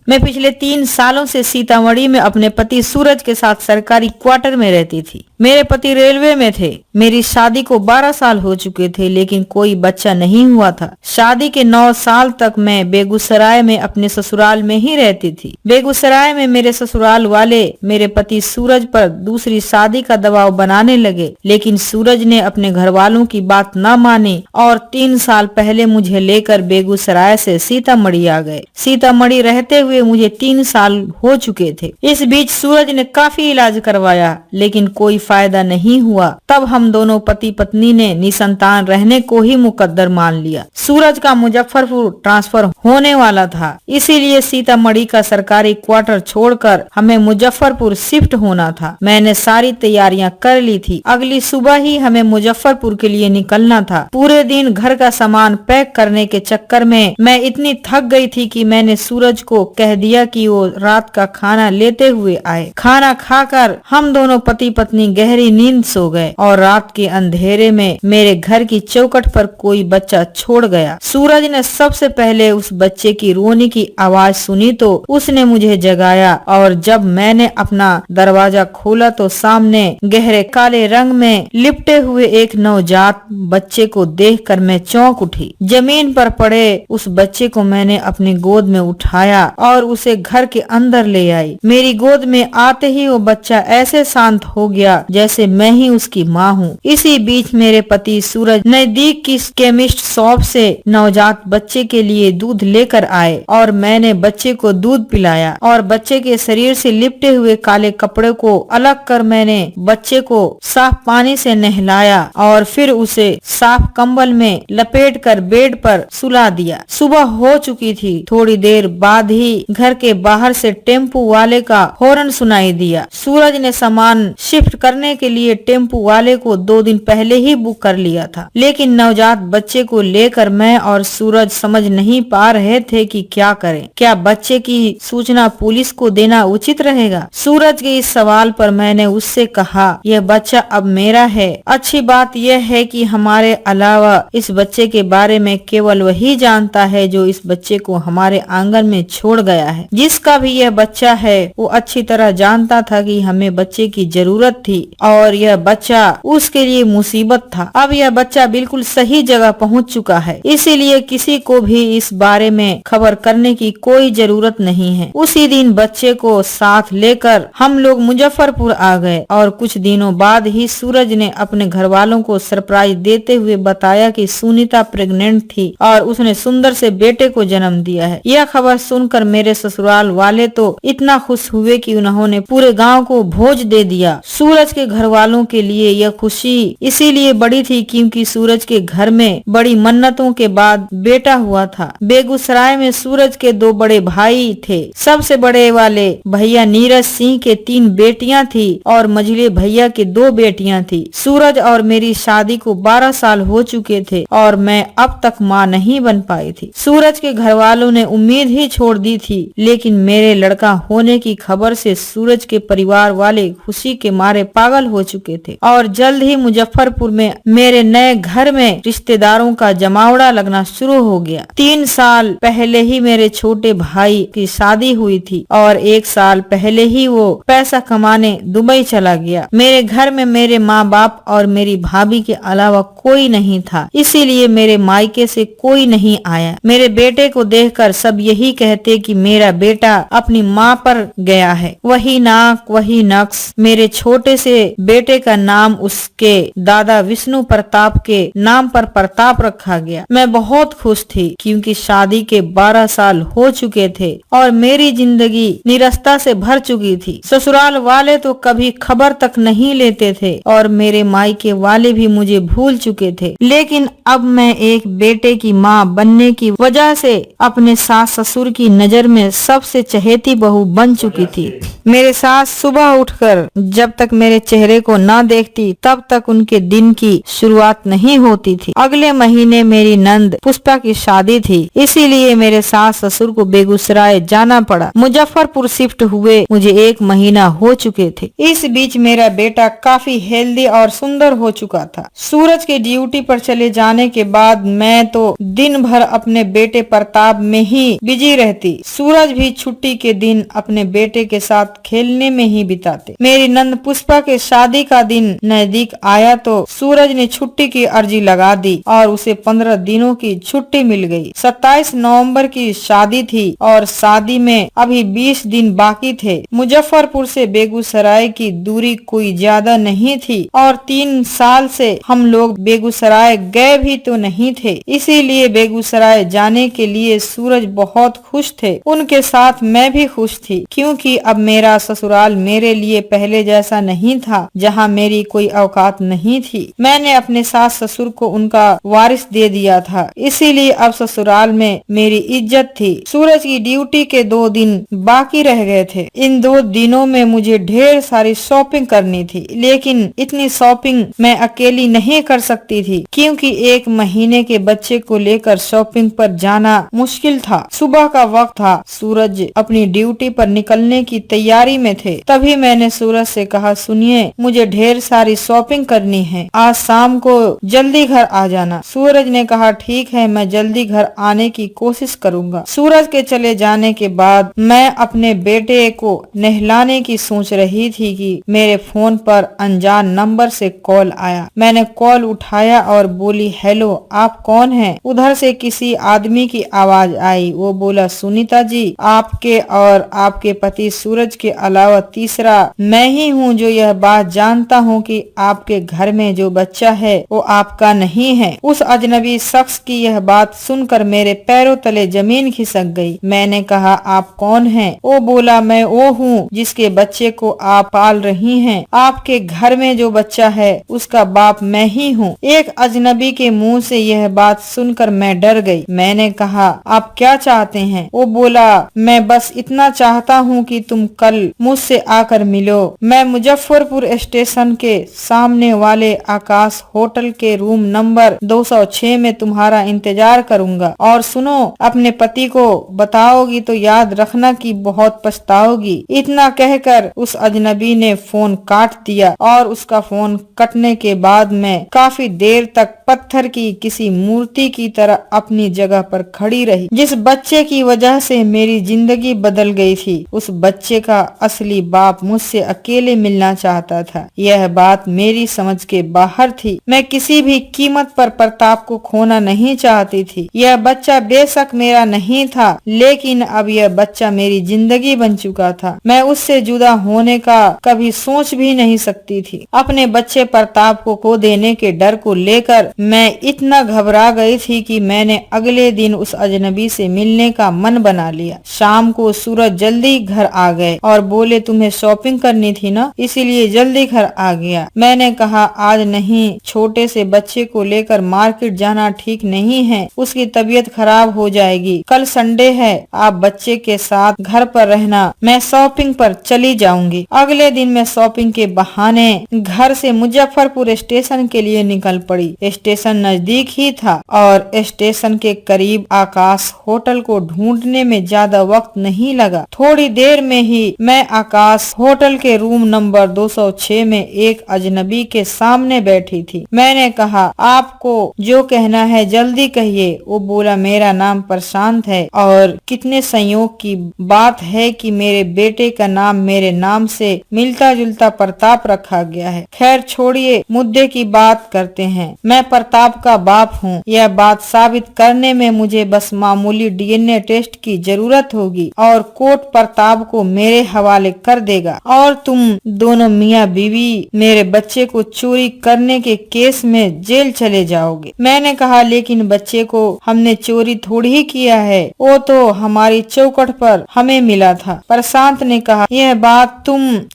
मैं पिछले 3 सालों से सीतामढ़ी में अपने पति सूरज के साथ सरकारी क्वार्टर में रहती थी। मेरे पति रेलवे में थे। मेरी शादी को 12 साल हो चुके थे, लेकिन कोई बच्चा नहीं हुआ था। शादी के 9 साल तक मैं बेगूसराय में अपने ससुराल में ही रहती थी। बेगूसराय में मेरे ससुराल वाले मेरे पति सूरज पर दूसरी शादी का दबाव बनाने लगे, लेकिन सूरज ने अपने घर वालों की बात न मानी और 3 साल पहले मुझे लेकर बेगूसराय से सीतामढ़ी आ गए। सीतामढ़ी रहते हुए मुझे 3 साल हो चुके थे। इस बीच सूरज ने काफी इलाज करवाया, लेकिन कोई फायदा नहीं हुआ। तब हम दोनों पति पत्नी ने निसंतान रहने को ही मुकद्दर मान लिया। सूरज का मुजफ्फरपुर ट्रांसफर होने वाला था, इसीलिए सीतामढ़ी का सरकारी क्वार्टर छोड़कर हमें मुजफ्फरपुर शिफ्ट होना था। मैंने सारी तैयारियां कर ली थी। अगली सुबह ही हमें मुजफ्फरपुर के लिए निकलना था। पूरे दिन घर का सामान पैक करने के चक्कर में मैं इतनी थक गई थी कि मैंने सूरज को कह दिया कि वो रात का खाना लेते हुए आए। खाना खाकर हम दोनों पति पत्नी गहरी नींद सो गए और रात के अंधेरे में मेरे घर की चौखट पर कोई बच्चा छोड़ गया। सूरज ने सबसे पहले उस बच्चे की रोने की आवाज सुनी तो उसने मुझे जगाया और जब मैंने अपना दरवाजा खोला तो सामने गहरे काले रंग में लिपटे हुए एक नवजात बच्चे को देखकर मैं चौंक उठी। जमीन पर पड़े उस बच्चे को मैंने अपनी गोद में उठाया और उसे घर के अंदर ले आई। मेरी गोद में आते ही वो बच्चा ऐसे शांत हो गया जैसे मैं ही उसकी माँ हूँ। इसी बीच मेरे पति सूरज नजदीक की केमिस्ट शॉप से नवजात बच्चे के लिए दूध लेकर आए और मैंने बच्चे को दूध पिलाया और बच्चे के शरीर से लिपटे हुए काले कपड़े को अलग कर मैंने बच्चे को साफ पानी से नहलाया और फिर उसे साफ कंबल में लपेट कर बेड पर सुला दिया। सुबह हो चुकी थी। थोड़ी देर बाद ही घर के बाहर से टेम्पू वाले का हॉर्न सुनाई दिया। सूरज ने सामान शिफ्ट करने के लिए टेम्पू वाले को 2 दिन पहले ही बुक कर लिया था, लेकिन नवजात बच्चे को लेकर मैं और सूरज समझ नहीं पा रहे थे कि क्या करें। क्या बच्चे की सूचना पुलिस को देना उचित रहेगा? सूरज के इस सवाल पर मैंने उससे कहा, यह बच्चा अब मेरा है। अच्छी बात यह है कि हमारे अलावा इस बच्चे के बारे में केवल वही जानता है जो इस बच्चे को हमारे आंगन में छोड़ गया है। जिसका भी यह बच्चा है वो अच्छी तरह जानता था कि हमें बच्चे की जरूरत थी और यह बच्चा उसके लिए मुसीबत था। अब यह बच्चा बिल्कुल सही जगह पहुंच चुका है, इसीलिए किसी को भी इस बारे में खबर करने की कोई जरूरत नहीं है। उसी दिन बच्चे को साथ लेकर हम लोग मुजफ्फरपुर आ गए और कुछ दिनों बाद ही सूरज ने अपने घर वालों को सरप्राइज देते हुए बताया कि सुनीता प्रेग्नेंट थी और उसने सुंदर से बेटे को जन्म दिया है। यह खबर सुनकर मेरे ससुराल वाले तो इतना खुश हुए कि उन्होंने पूरे गांव को भोज दे दिया। सूरज के घर वालों के लिए यह खुशी इसीलिए बड़ी थी क्योंकि सूरज के घर में बड़ी मन्नतों के बाद बेटा हुआ था। बेगूसराय में सूरज के 2 बड़े भाई थे। सबसे बड़े वाले भैया नीरज सिंह के 3 बेटियां थी और मझले भैया के 2 बेटियां थी। सूरज और मेरी शादी को 12 साल हो चुके थे और मैं अब तक माँ नहीं बन पाई थी। सूरज के घर वालों ने उम्मीद ही छोड़ दी थी, लेकिन मेरे लड़का होने की खबर से सूरज के परिवार वाले खुशी के मारे पागल हो चुके थे और जल्द ही मुजफ्फरपुर में मेरे नए घर में रिश्तेदारों का जमावड़ा लगना शुरू हो गया। 3 साल पहले ही मेरे छोटे भाई की शादी हुई थी और 1 साल पहले ही वो पैसा कमाने दुबई चला गया। मेरे घर में मेरे माँ बाप और मेरी भाभी के अलावा कोई नहीं था, इसीलिए मेरे मायके से कोई नहीं आया। मेरे बेटे को देखकर सब यही कहते कि मेरा बेटा अपनी माँ पर गया है। वही नाक वही नक्श। मेरे छोटे से बेटे का नाम उसके दादा विष्णु प्रताप के नाम पर प्रताप रखा गया। मैं बहुत खुश थी क्योंकि शादी के 12 साल हो चुके थे और मेरी जिंदगी निरस्ता से भर चुकी थी। ससुराल वाले तो कभी खबर तक नहीं लेते थे और मेरे मायके वाले भी मुझे भूल चुके थे, लेकिन अब मैं एक बेटे की माँ बनने की वजह से अपने सास ससुर की नजर में सबसे चहेती बहू बन चुकी थी। मेरे सास सुबह उठकर जब तक मेरे मेरे चेहरे को ना देखती तब तक उनके दिन की शुरुआत नहीं होती थी। अगले महीने मेरी नंद पुष्पा की शादी थी, इसीलिए मेरे सास ससुर को बेगूसराय जाना पड़ा। मुजफ्फरपुर शिफ्ट हुए मुझे 1 महीना हो चुके थे। इस बीच मेरा बेटा काफी हेल्दी और सुंदर हो चुका था। सूरज के ड्यूटी पर चले जाने के बाद मैं तो दिन भर अपने बेटे प्रताप में ही बिजी रहती। सूरज भी छुट्टी के दिन अपने बेटे के साथ खेलने में ही बिताते। मेरी नंद पुष्पा के शादी का दिन नजदीक आया तो सूरज ने छुट्टी की अर्जी लगा दी और उसे 15 दिनों की छुट्टी मिल गई। 27 नवंबर की शादी थी और शादी में अभी 20 दिन बाकी थे। मुजफ्फरपुर से बेगूसराय की दूरी कोई ज्यादा नहीं थी और 3 साल से हम लोग बेगूसराय गए भी तो नहीं थे, इसीलिए बेगूसराय जाने के लिए सूरज बहुत खुश थे। उनके साथ मैं भी खुश थी, क्योंकि अब मेरा ससुराल मेरे लिए पहले जैसा नहीं था जहां मेरी कोई औकात नहीं थी। मैंने अपने सास ससुर को उनका वारिस दे दिया था, इसीलिए अब ससुराल में मेरी इज्जत थी। सूरज की ड्यूटी के 2 दिन बाकी रह गए थे। इन 2 दिनों में मुझे ढेर सारी शॉपिंग करनी थी, लेकिन इतनी शॉपिंग मैं अकेली नहीं कर सकती थी, क्योंकि 1 महीने के बच्चे को लेकर शॉपिंग पर जाना मुश्किल था। सुबह का वक्त था, सूरज अपनी ड्यूटी पर निकलने की तैयारी में थे। तभी मैंने सूरज से कहा, सुनिए, मुझे ढेर सारी शॉपिंग करनी है, आज शाम को जल्दी घर आ जाना। सूरज ने कहा, ठीक है, मैं जल्दी घर आने की कोशिश करूंगा। सूरज के चले जाने के बाद मैं अपने बेटे को नहलाने की सोच रही थी कि मेरे फोन पर अनजान नंबर से कॉल आया। मैंने कॉल उठाया और बोली, हेलो, आप कौन हैं? उधर से किसी आदमी की आवाज आई। वो बोला, सुनीता जी, आपके और आपके पति सूरज के अलावा तीसरा मैं ही हूँ जो यह बात जानता हूँ कि आपके घर में जो बच्चा है वो आपका नहीं है। उस अजनबी शख्स की यह बात सुनकर मेरे पैरों तले जमीन खिसक गई। मैंने कहा, आप कौन हैं? वो बोला, मैं वो हूँ जिसके बच्चे को आप पाल रही हैं। आपके घर में जो बच्चा है उसका बाप मैं ही हूँ। एक अजनबी के मुंह से यह बात सुनकर मैं डर गई। मैंने कहा, आप क्या चाहते हैं? वो बोला, मैं बस इतना चाहता हूँ कि तुम कल मुझसे आकर मिलो। मैं मुजफ्फरपुर स्टेशन के सामने वाले आकाश होटल के रूम नंबर 206 में तुम्हारा इंतजार करूंगा। और सुनो, अपने पति को बताओगी तो याद रखना कि बहुत पछताओगी। इतना कहकर उस अजनबी ने फोन काट दिया और उसका फोन कटने के बाद मैं काफी देर तक पत्थर की किसी मूर्ति की तरह अपनी जगह पर खड़ी रही। जिस बच्चे की वजह से मेरी जिंदगी बदल गई थी, उस बच्चे का असली बाप मुझसे अकेले मिलना चाहता था। यह बात मेरी समझ के बाहर थी। मैं किसी भी कीमत पर प्रताप को खोना नहीं चाहती थी। यह बच्चा बेशक मेरा नहीं था, लेकिन अब यह बच्चा मेरी जिंदगी बन चुका था। मैं उससे जुदा होने का कभी सोच भी नहीं सकती थी। अपने बच्चे प्रताप को खो देने के डर को लेकर मैं इतना घबरा गई थी कि मैंने अगले दिन उस अजनबी से मिलने का मन बना लिया। शाम को सूरज जल्दी घर आ गए और बोले, तुम्हें शॉपिंग करनी थी ना, इसीलिए जल्दी घर आ गया। मैंने कहा, आज नहीं, छोटे से बच्चे को लेकर मार्केट जाना ठीक नहीं है, उसकी तबीयत खराब हो जाएगी। कल संडे है, आप बच्चे के साथ घर पर रहना, मैं शॉपिंग पर चली जाऊंगी। अगले दिन मैं शॉपिंग के बहाने घर से मुजफ्फरपुर स्टेशन के लिए निकल पड़ी। स्टेशन नजदीक ही था और स्टेशन के करीब आकाश होटल को ढूंढने में ज्यादा वक्त नहीं लगा। थोड़ी देर में ही मैं आकाश होटल के रूम नंबर 206 में एक अजनबी के सामने बैठी थी। मैंने कहा, आपको जो कहना है जल्दी कहिए। वो बोला, मेरा नाम प्रशांत है और कितने संयोग की बात है कि मेरे बेटे का नाम मेरे नाम से मिलता जुलता प्रताप रखा गया है। खैर छोड़िए, मुद्दे की बात करते हैं। मैं प्रताप का बाप हूँ। यह बात साबित करने में मुझे बस मामूली डीएनए टेस्ट की जरूरत होगी और कोर्ट प्रताप को मेरे हवाले कर देगा और तुम दोनों मियाँ बीवी मेरे बच्चे को चोरी करने के केस में जेल चले जाओगे। मैंने कहा, लेकिन बच्चे को हमने चोरी थोड़ी ही किया है, वो तो हमारी चौखट पर हमें मिला था। प्रशांत ने कहा, यह बात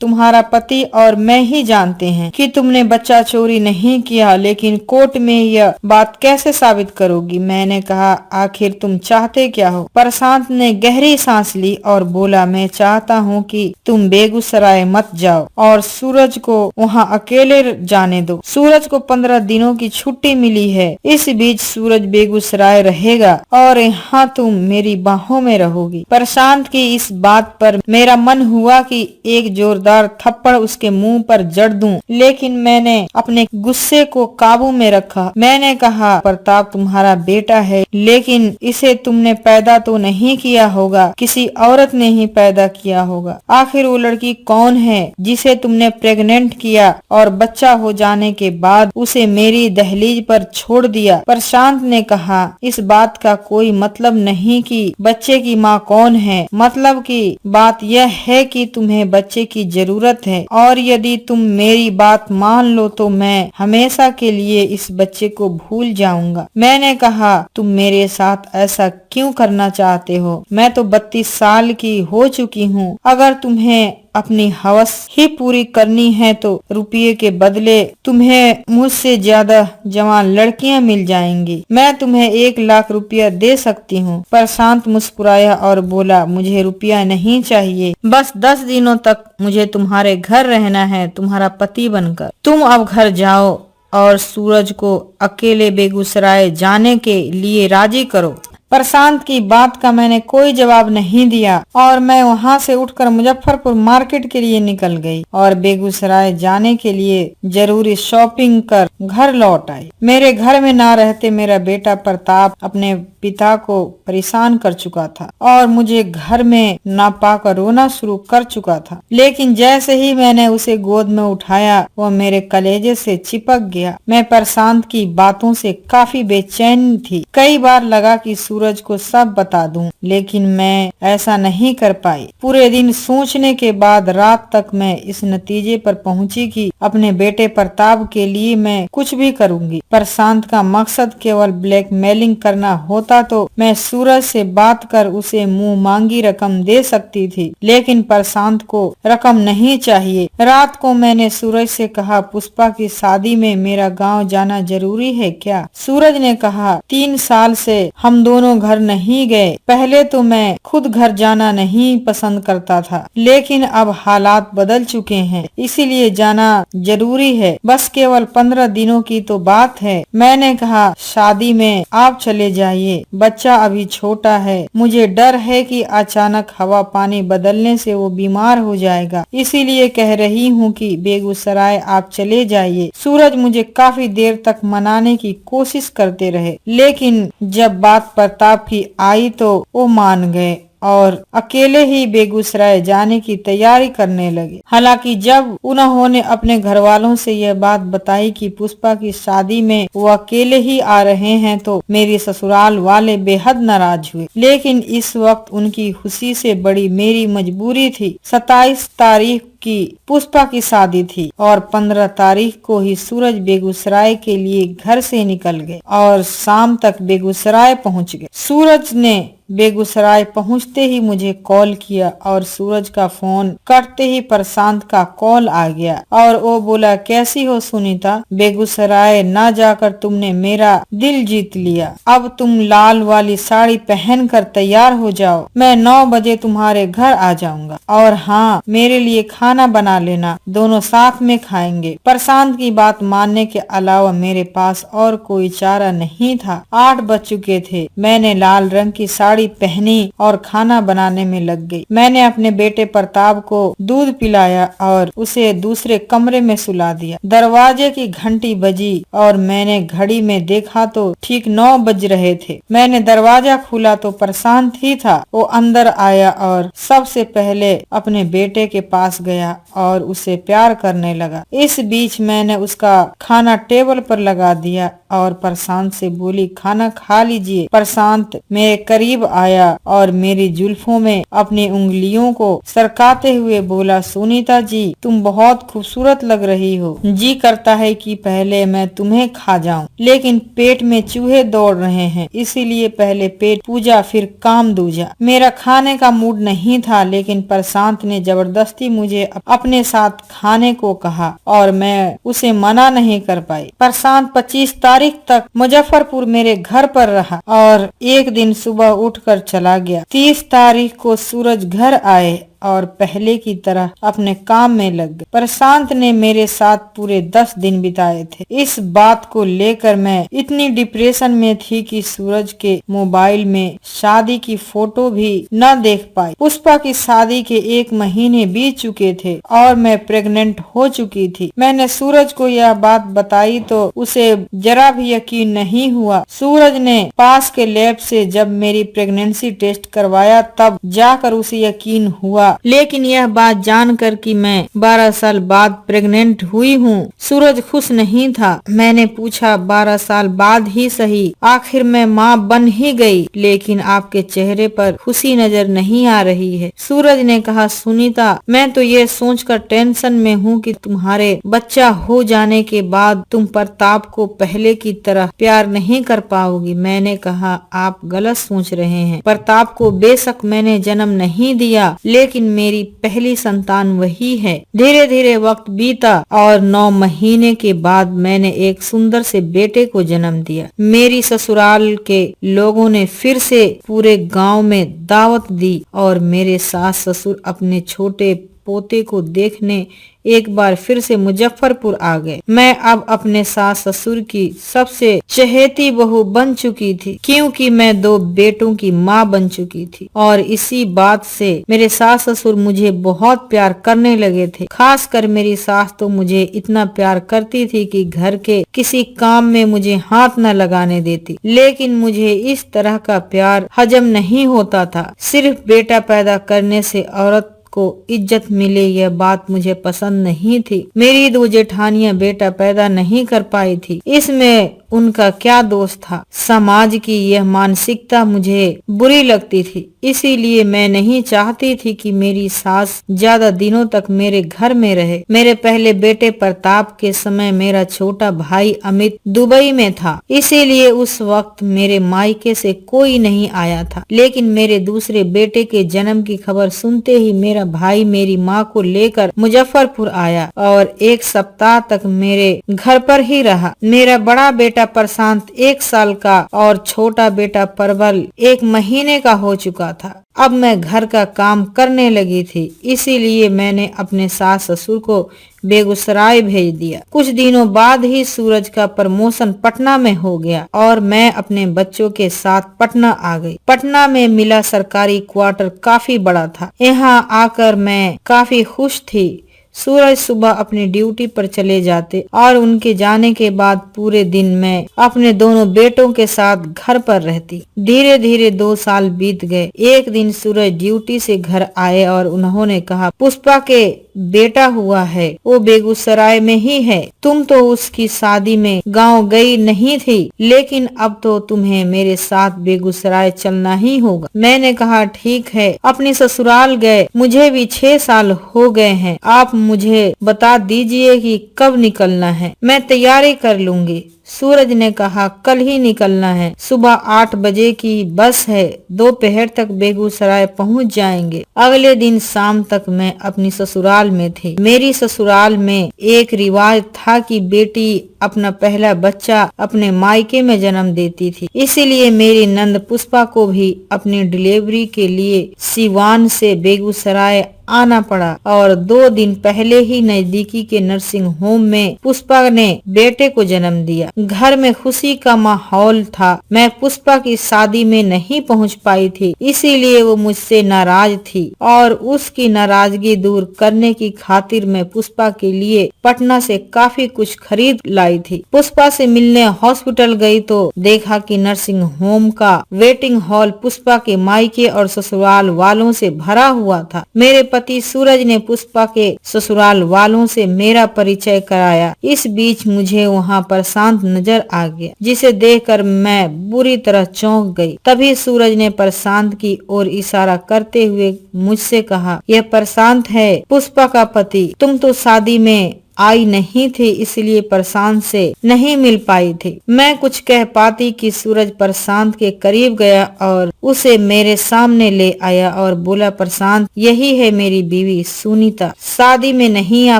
तुम्हारा पति और मैं ही जानते हैं कि तुमने बच्चा चोरी नहीं किया, लेकिन कोर्ट में यह बात कैसे साबित करोगी? मैंने कहा, आखिर तुम चाहते क्या हो? प्रशांत ने गहरी सांस ली और बोला, मैं चाहता हूँ कि तुम बेगूसराय मत जाओ और सूरज को वहाँ अकेले जाने दो। सूरज को 15 दिनों की छुट्टी मिली है। इस बीच सूरज बेगूसराय रहेगा और यहाँ तुम मेरी बाहों में रहोगी। प्रशांत की इस बात पर मेरा मन हुआ कि एक जोरदार थप्पड़ उसके मुंह पर जड़ दूं, लेकिन मैंने अपने गुस्से को काबू में रखा। मैंने कहा, प्रताप तुम्हारा बेटा है, लेकिन इसे तुमने पैदा तो नहीं किया होगा, किसी औरत ने ही पैदा किया होगा। आखिर वो लड़की कौन है जिसे तुमने प्रेग्नेंट किया और बच्चा हो जाने के बाद उसे मेरी दहलीज पर छोड़ दिया। प्रशांत ने कहा, इस बात का कोई मतलब नहीं कि बच्चे की माँ कौन है, मतलब की बात यह है कि तुम्हें बच्चे की जरूरत है और यदि तुम मेरी बात मान लो तो मैं हमेशा के लिए इस बच्चे को भूल जाऊंगा। मैंने कहा, तुम मेरे साथ ऐसा क्यों करना चाहते हो? मैं तो 32 साल की हो चुकी हूँ। अगर तुम्हें अपनी हवस ही पूरी करनी है तो रुपये के बदले तुम्हें मुझसे ज्यादा जवान लड़कियां मिल जाएंगी। मैं तुम्हें 1 लाख रुपया दे सकती हूँ। प्रशांत मुस्कुराया और बोला, मुझे रुपया नहीं चाहिए, बस 10 दिनों तक मुझे तुम्हारे घर रहना है, तुम्हारा पति बनकर। तुम अब घर जाओ और सूरज को अकेले बेगूसराय जाने के लिए राजी करो। प्रशांत की बात का मैंने कोई जवाब नहीं दिया और मैं वहां से उठकर मुजफ्फरपुर मार्केट के लिए निकल गई और बेगूसराय जाने के लिए जरूरी शॉपिंग कर घर लौट आई। मेरे घर में ना रहते मेरा बेटा प्रताप अपने पिता को परेशान कर चुका था और मुझे घर में ना पाकर रोना शुरू कर चुका था। लेकिन जैसे ही मैंने उसे गोद में उठाया वह मेरे कलेजे से चिपक गया। मैं प्रशांत की बातों से काफी बेचैन थी। कई बार लगा कि सूरज को सब बता दूं, लेकिन मैं ऐसा नहीं कर पाई। पूरे दिन सोचने के बाद रात तक मैं इस नतीजे पर पहुंची कि अपने बेटे प्रताप के लिए मैं कुछ भी करूंगी। प्रशांत का मकसद केवल ब्लैकमेलिंग करना होता तो मैं सूरज से बात कर उसे मुंह मांगी रकम दे सकती थी, लेकिन प्रशांत को रकम नहीं चाहिए। रात को मैंने सूरज से कहा, पुष्पा की शादी में मेरा गांव जाना जरूरी है क्या? सूरज ने कहा, 3 साल से हम दोनों घर नहीं गए। पहले तो मैं खुद घर जाना नहीं पसंद करता था, लेकिन अब हालात बदल चुके हैं, इसीलिए जाना जरूरी है। बस केवल 15 दिनों की तो बात है। मैंने कहा, शादी में आप चले जाइए, बच्चा अभी छोटा है। मुझे डर है कि अचानक हवा पानी बदलने से वो बीमार हो जाएगा, इसीलिए कह रही हूँ कि बेगूसराय आप चले जाइए। सूरज मुझे काफी देर तक मनाने की कोशिश करते रहे, लेकिन जब बात प्रताप की आई तो वो मान गए और अकेले ही बेगूसराय जाने की तैयारी करने लगे। हालांकि जब उन्होंने अपने घर वालों से यह बात बताई कि पुष्पा की शादी में वो अकेले ही आ रहे हैं तो मेरी ससुराल वाले बेहद नाराज हुए, लेकिन इस वक्त उनकी खुशी से बड़ी मेरी मजबूरी थी। 27 तारीख की पुष्पा की शादी थी और 15 तारीख को ही सूरज बेगूसराय के लिए घर से निकल गए और शाम तक बेगूसराय पहुंच गए। सूरज ने बेगूसराय पहुंचते ही मुझे कॉल किया और सूरज का फोन कटते ही प्रशांत का कॉल आ गया और वो बोला, कैसी हो सुनीता? बेगूसराय ना जाकर तुमने मेरा दिल जीत लिया। अब तुम लाल वाली साड़ी पहन कर तैयार हो जाओ, मैं 9 बजे तुम्हारे घर आ जाऊंगा और हाँ, मेरे लिए खाना बना लेना, दोनों साथ में खाएंगे। प्रशांत की बात मानने के अलावा मेरे पास और कोई चारा नहीं था। 8 बज चुके थे। मैंने लाल रंग की साड़ी पहनी और खाना बनाने में लग गई। मैंने अपने बेटे प्रताप को दूध पिलाया और उसे दूसरे कमरे में सुला दिया। दरवाजे की घंटी बजी और मैंने घड़ी में देखा तो ठीक 9 बज रहे थे। मैंने दरवाजा खोला तो प्रशांत ही था। वो अंदर आया और सबसे पहले अपने बेटे के पास गया और उसे प्यार करने लगा। इस बीच मैंने उसका खाना टेबल पर लगा दिया और प्रशांत से बोली, खाना खा लीजिए। प्रशांत मेरे करीब आया और मेरी जुल्फों में अपनी उंगलियों को सरकाते हुए बोला, सुनीता जी, तुम बहुत खूबसूरत लग रही हो। जी करता है कि पहले मैं तुम्हें खा जाऊं, लेकिन पेट में चूहे दौड़ रहे हैं, इसीलिए पहले पेट पूजा फिर काम दूजा। मेरा खाने का मूड नहीं था, लेकिन प्रशांत ने जबरदस्ती मुझे अपने साथ खाने को कहा और मैं उसे मना नहीं कर पाई। प्रशांत 25 तारीख तक मुजफ्फरपुर मेरे घर पर रहा और एक दिन सुबह उठकर चला गया। 30 तारीख को सूरज घर आए और पहले की तरह अपने काम में लग गए। प्रशांत ने मेरे साथ पूरे 10 दिन बिताए थे। इस बात को लेकर मैं इतनी डिप्रेशन में थी कि सूरज के मोबाइल में शादी की फोटो भी न देख पाई। पुष्पा की शादी के 1 महीने बीत चुके थे और मैं प्रेग्नेंट हो चुकी थी। मैंने सूरज को यह बात बताई तो उसे जरा भी यकीन नहीं हुआ। सूरज ने पास के लैब से जब मेरी प्रेगनेंसी टेस्ट करवाया तब जाकर उसे यकीन हुआ, लेकिन यह बात जानकर कि मैं 12 साल बाद प्रेग्नेंट हुई हूँ, सूरज खुश नहीं था। मैंने पूछा 12 साल बाद ही सही, आखिर मैं माँ बन ही गई, लेकिन आपके चेहरे पर खुशी नजर नहीं आ रही है। सूरज ने कहा, सुनीता, मैं तो ये सोचकर टेंशन में हूँ कि तुम्हारे बच्चा हो जाने के बाद तुम प्रताप को पहले की तरह प्यार नहीं कर पाओगी। मैंने कहा, आप गलत सोच रहे हैं। प्रताप को बेशक मैंने जन्म नहीं दिया, लेकिन मेरी पहली संतान वही है। धीरे धीरे वक्त बीता और 9 महीने के बाद मैंने एक सुंदर से बेटे को जन्म दिया। मेरी ससुराल के लोगों ने फिर से पूरे गांव में दावत दी और मेरे सास ससुर अपने छोटे पोते को देखने एक बार फिर से मुजफ्फरपुर आ गए। मैं अब अपने सास ससुर की सबसे चहेती बहू बन चुकी थी, क्योंकि मैं 2 बेटों की माँ बन चुकी थी और इसी बात से मेरे सास ससुर मुझे बहुत प्यार करने लगे थे। खासकर मेरी सास तो मुझे इतना प्यार करती थी कि घर के किसी काम में मुझे हाथ न लगाने देती, लेकिन मुझे इस तरह का प्यार हजम नहीं होता था। सिर्फ बेटा पैदा करने से औरत को इज्जत मिले यह बात मुझे पसंद नहीं थी। मेरी 2 जेठानियां बेटा पैदा नहीं कर पाई थी, इसमें उनका क्या दोष था। समाज की यह मानसिकता मुझे बुरी लगती थी, इसीलिए मैं नहीं चाहती थी कि मेरी सास ज्यादा दिनों तक मेरे घर में रहे। मेरे पहले बेटे प्रताप के समय मेरा छोटा भाई अमित दुबई में था, इसीलिए उस वक्त मेरे मायके से कोई नहीं आया था। लेकिन मेरे दूसरे बेटे के जन्म की खबर सुनते ही मेरा भाई मेरी माँ को लेकर मुजफ्फरपुर आया और 1 सप्ताह तक मेरे घर पर ही रहा। मेरा बड़ा बेटा प्रशांत 1 साल का और छोटा बेटा परवल 1 महीने का हो चुका था। अब मैं घर का काम करने लगी थी, इसीलिए मैंने अपने सास ससुर को बेगूसराय भेज दिया। कुछ दिनों बाद ही सूरज का प्रमोशन पटना में हो गया और मैं अपने बच्चों के साथ पटना आ गई। पटना में मिला सरकारी क्वार्टर काफी बड़ा था। यहाँ आकर मैं काफी खुश थी। सूरज सुबह अपनी ड्यूटी पर चले जाते और उनके जाने के बाद पूरे दिन मैं अपने दोनों बेटों के साथ घर पर रहती। धीरे धीरे 2 साल बीत गए। एक दिन सूरज ड्यूटी से घर आए और उन्होंने कहा, पुष्पा के बेटा हुआ है, वो बेगूसराय में ही है। तुम तो उसकी शादी में गांव गई नहीं थी, लेकिन अब तो तुम्हें मेरे साथ बेगूसराय चलना ही होगा। मैंने कहा, ठीक है। अपनी ससुराल गए मुझे भी 6 साल हो गए हैं। आप मुझे बता दीजिए कि कब निकलना है, मैं तैयारी कर लूंगी। सूरज ने कहा, कल ही निकलना है। सुबह 8 बजे की बस है, दोपहर तक बेगूसराय पहुंच जाएंगे। अगले दिन शाम तक मैं अपनी ससुराल में थी। मेरी ससुराल में एक रिवाज था कि बेटी अपना पहला बच्चा अपने मायके में जन्म देती थी, इसीलिए मेरी नंद पुष्पा को भी अपनी डिलीवरी के लिए सिवान से बेगूसराय आना पड़ा और 2 दिन पहले ही नजदीकी के नर्सिंग होम में पुष्पा ने बेटे को जन्म दिया। घर में खुशी का माहौल था। मैं पुष्पा की शादी में नहीं पहुंच पाई थी, इसीलिए वो मुझसे नाराज थी और उसकी नाराजगी दूर करने की खातिर मैं पुष्पा के लिए पटना से काफी कुछ खरीद लाई थी। पुष्पा से मिलने हॉस्पिटल गई तो देखा कि नर्सिंग होम का वेटिंग हॉल पुष्पा के मायके और ससुराल वालों से भरा हुआ था। मेरे पति सूरज ने पुष्पा के ससुराल वालों से मेरा परिचय कराया। इस बीच मुझे वहाँ प्रशांत नजर आ गया, जिसे देखकर मैं बुरी तरह चौंक गई। तभी सूरज ने प्रशांत की ओर इशारा करते हुए मुझसे कहा, यह प्रशांत है, पुष्पा का पति। तुम तो शादी में आई नहीं थी, इसलिए प्रशांत से नहीं मिल पाई थी। मैं कुछ कह पाती कि सूरज प्रशांत के करीब गया और उसे मेरे सामने ले आया और बोला, प्रशांत यही है मेरी बीवी सुनीता, शादी में नहीं आ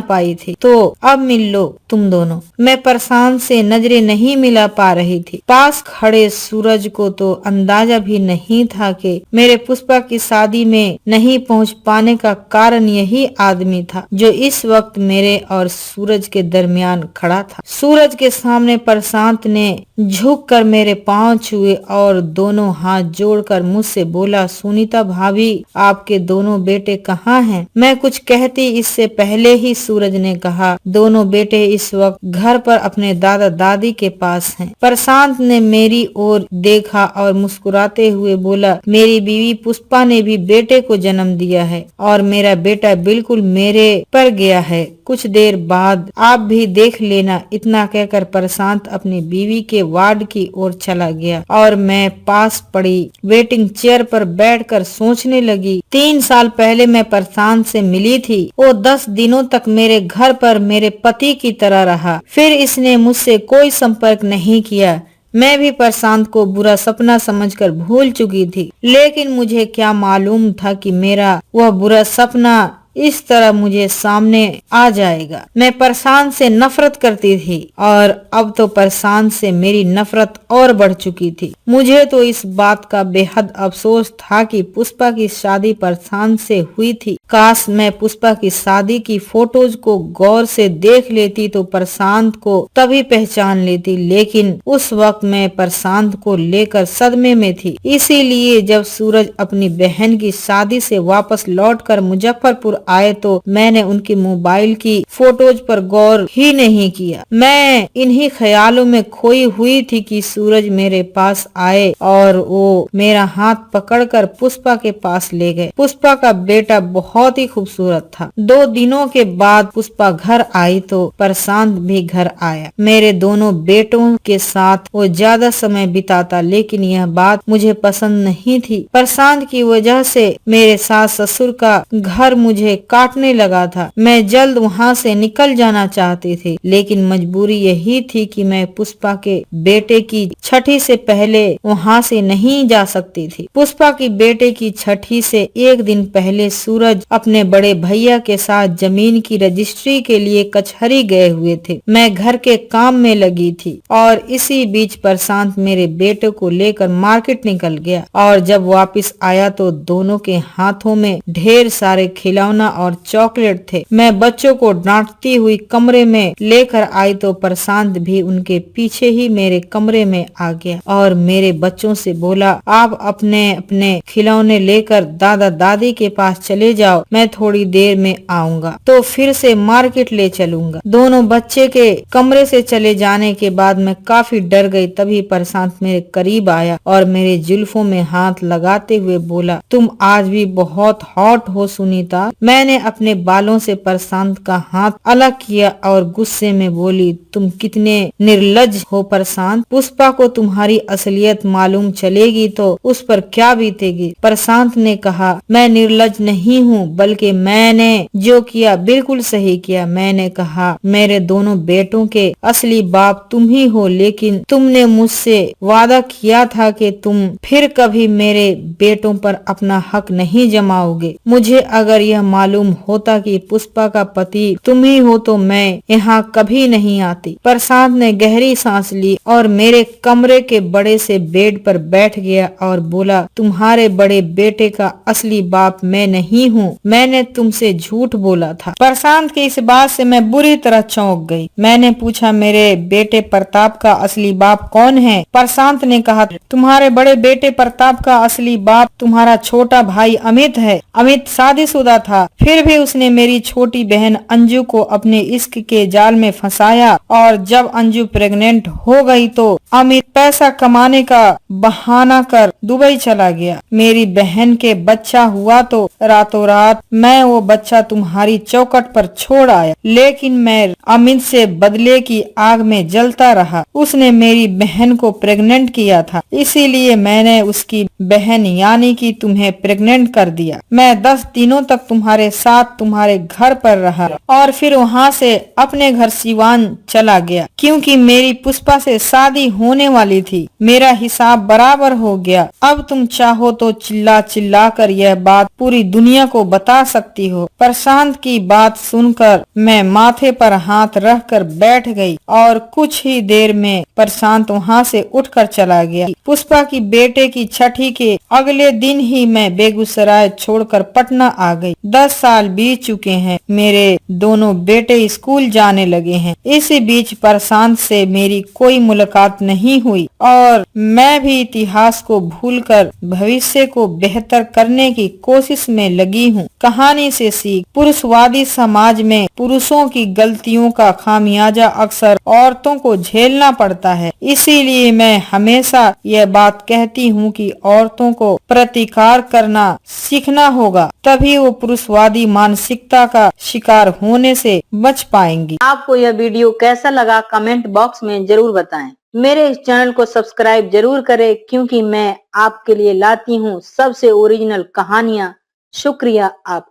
पाई थी तो अब मिल लो तुम दोनों। मैं प्रशांत से नजरें नहीं मिला पा रही थी। पास खड़े सूरज को तो अंदाजा भी नहीं था कि मेरे पुष्पा की शादी में नहीं पहुंच पाने का कारण यही आदमी था जो इस वक्त मेरे और सूरज के दरमियान खड़ा था। सूरज के सामने प्रशांत ने झुककर मेरे पांव छुए और दोनों हाथ जोड़कर मुझसे बोला, सुनीता भाभी आपके दोनों बेटे कहाँ हैं? मैं कुछ कहती इससे पहले ही सूरज ने कहा, दोनों बेटे इस वक्त घर पर अपने दादा दादी के पास हैं। प्रशांत ने मेरी ओर देखा और मुस्कुराते हुए बोला, मेरी बीवी पुष्पा ने भी बेटे को जन्म दिया है और मेरा बेटा बिल्कुल मेरे पर गया है। कुछ देर बाद आप भी देख लेना। इतना कहकर प्रशांत अपनी बीवी के वार्ड की ओर चला गया और मैं पास पड़ी वेटिंग चेयर पर बैठकर सोचने लगी। 3 साल पहले मैं प्रशांत से मिली थी। वो 10 दिनों तक मेरे घर पर मेरे पति की तरह रहा। फिर इसने मुझसे कोई संपर्क नहीं किया। मैं भी प्रशांत को बुरा सपना समझकर भूल चुकी थी, लेकिन मुझे क्या मालूम था कि मेरा वह बुरा सपना इस तरह मुझे सामने आ जाएगा। मैं प्रशांत से नफरत करती थी और अब तो प्रशांत से मेरी नफरत और बढ़ चुकी थी। मुझे तो इस बात का बेहद अफसोस था कि पुष्पा की शादी प्रशांत से हुई थी। काश मैं पुष्पा की शादी की फोटोज को गौर से देख लेती तो प्रशांत को तभी पहचान लेती, लेकिन उस वक्त मैं प्रशांत को लेकर सदमे में थी। इसीलिए जब सूरज अपनी बहन की शादी से वापस लौटकर मुजफ्फरपुर आए तो मैंने उनकी मोबाइल की फोटोज पर गौर ही नहीं किया। मैं इन्हीं ख्यालों में खोई हुई थी कि सूरज मेरे पास आए और वो मेरा हाथ पकड़कर पुष्पा के पास ले गए। पुष्पा का बेटा बहुत ही खूबसूरत था। 2 दिनों के बाद पुष्पा घर आई तो प्रशांत भी घर आया। मेरे दोनों बेटों के साथ वो ज्यादा समय बिताता, लेकिन यह बात मुझे पसंद नहीं थी। प्रशांत की वजह से मेरे सास ससुर का घर मुझे काटने लगा था। मैं जल्द वहाँ से निकल जाना चाहती थी, लेकिन मजबूरी यही थी कि मैं पुष्पा के बेटे की छठी से पहले वहाँ से नहीं जा सकती थी। पुष्पा की बेटे की छठी से एक दिन पहले सूरज अपने बड़े भैया के साथ जमीन की रजिस्ट्री के लिए कचहरी गए हुए थे। मैं घर के काम में लगी थी और इसी बीच प्रशांत मेरे बेटे को लेकर मार्केट निकल गया और जब वापस आया तो दोनों के हाथों में ढेर सारे खिलौना और चॉकलेट थे। मैं बच्चों को डांटती हुई कमरे में लेकर आई तो प्रशांत भी उनके पीछे ही मेरे कमरे में आ गया और मेरे बच्चों से बोला, आप अपने अपने खिलौने लेकर दादा दादी के पास चले जाओ, मैं थोड़ी देर में आऊंगा तो फिर से मार्केट ले चलूंगा। दोनों बच्चे के कमरे से चले जाने के बाद मैं काफी डर गई। तभी प्रशांत मेरे करीब आया और मेरे जुल्फों में हाथ लगाते हुए बोला, तुम आज भी बहुत हॉट हो सुनीता। मैंने अपने बालों से प्रशांत का हाथ अलग किया और गुस्से में बोली, तुम कितने निर्लज्ज हो प्रशांत। पुष्पा को तुम्हारी असलियत मालूम चलेगी तो उस पर क्या बीतेगी। प्रशांत ने कहा, मैं निर्लज्ज नहीं हूँ, बल्कि मैंने जो किया बिल्कुल सही किया। मैंने कहा, मेरे दोनों बेटों के असली बाप तुम ही हो, लेकिन तुमने मुझसे वादा किया था कि तुम फिर कभी मेरे बेटों पर अपना हक नहीं जमाओगे। मुझे अगर यह मालूम होता कि पुष्पा का पति तुम ही हो तो मैं यहाँ कभी नहीं आती। प्रशांत ने गहरी सांस ली और मेरे कमरे के बड़े से बेड पर बैठ गया और बोला, तुम्हारे बड़े बेटे का असली बाप मैं नहीं हूँ, मैंने तुमसे झूठ बोला था। प्रशांत की इस बात से मैं बुरी तरह चौंक गई। मैंने पूछा, मेरे बेटे प्रताप का असली बाप कौन है? प्रशांत ने कहा, तुम्हारे बड़े बेटे प्रताप का असली बाप तुम्हारा छोटा भाई अमित है। अमित शादीशुदा था, फिर भी उसने मेरी छोटी बहन अंजू को अपने इश्क के जाल में फंसाया और जब अंजू प्रेग्नेंट हो गई तो अमित पैसा कमाने का बहाना कर दुबई चला गया। मेरी बहन के बच्चा हुआ तो रातों रात मैं वो बच्चा तुम्हारी चौखट पर छोड़ आया, लेकिन मैं अमित से बदले की आग में जलता रहा। उसने मेरी बहन को प्रेग्नेंट किया था, इसीलिए मैंने उसकी बहन यानी कि तुम्हें प्रेग्नेंट कर दिया। मैं 10 दिनों तक तुम्हारे तुम्हारे साथ तुम्हारे घर पर रहा और फिर वहाँ से अपने घर सिवान चला गया, क्योंकि मेरी पुष्पा से शादी होने वाली थी। मेरा हिसाब बराबर हो गया। अब तुम चाहो तो चिल्ला चिल्ला कर यह बात पूरी दुनिया को बता सकती हो। प्रशांत की बात सुनकर मैं माथे पर हाथ रखकर बैठ गई और कुछ ही देर में प्रशांत वहाँ से उठकर चला गया। पुष्पा की बेटे की छठी के अगले दिन ही मैं बेगूसराय छोड़कर पटना आ गई। 10 साल बीत चुके हैं। मेरे दोनों बेटे स्कूल जाने लगे हैं। इसी बीच प्रशांत से मेरी कोई मुलाकात नहीं हुई और मैं भी इतिहास को भूलकर भविष्य को बेहतर करने की कोशिश में लगी हूँ। कहानी से सीख, पुरुषवादी समाज में पुरुषों की गलतियों का खामियाजा अक्सर औरतों को झेलना पड़ता है। इसीलिए मैं हमेशा यह बात कहती हूँ कि औरतों को प्रतिकार करना सीखना होगा, तभी वो पुरुषवादी मानसिकता का शिकार होने से बच पाएंगी। आपको यह वीडियो कैसा लगा कमेंट बॉक्स में जरूर बताएं। मेरे इस चैनल को सब्सक्राइब जरूर करें, क्योंकि मैं आपके लिए लाती हूँ सबसे ओरिजिनल कहानियाँ। शुक्रिया आप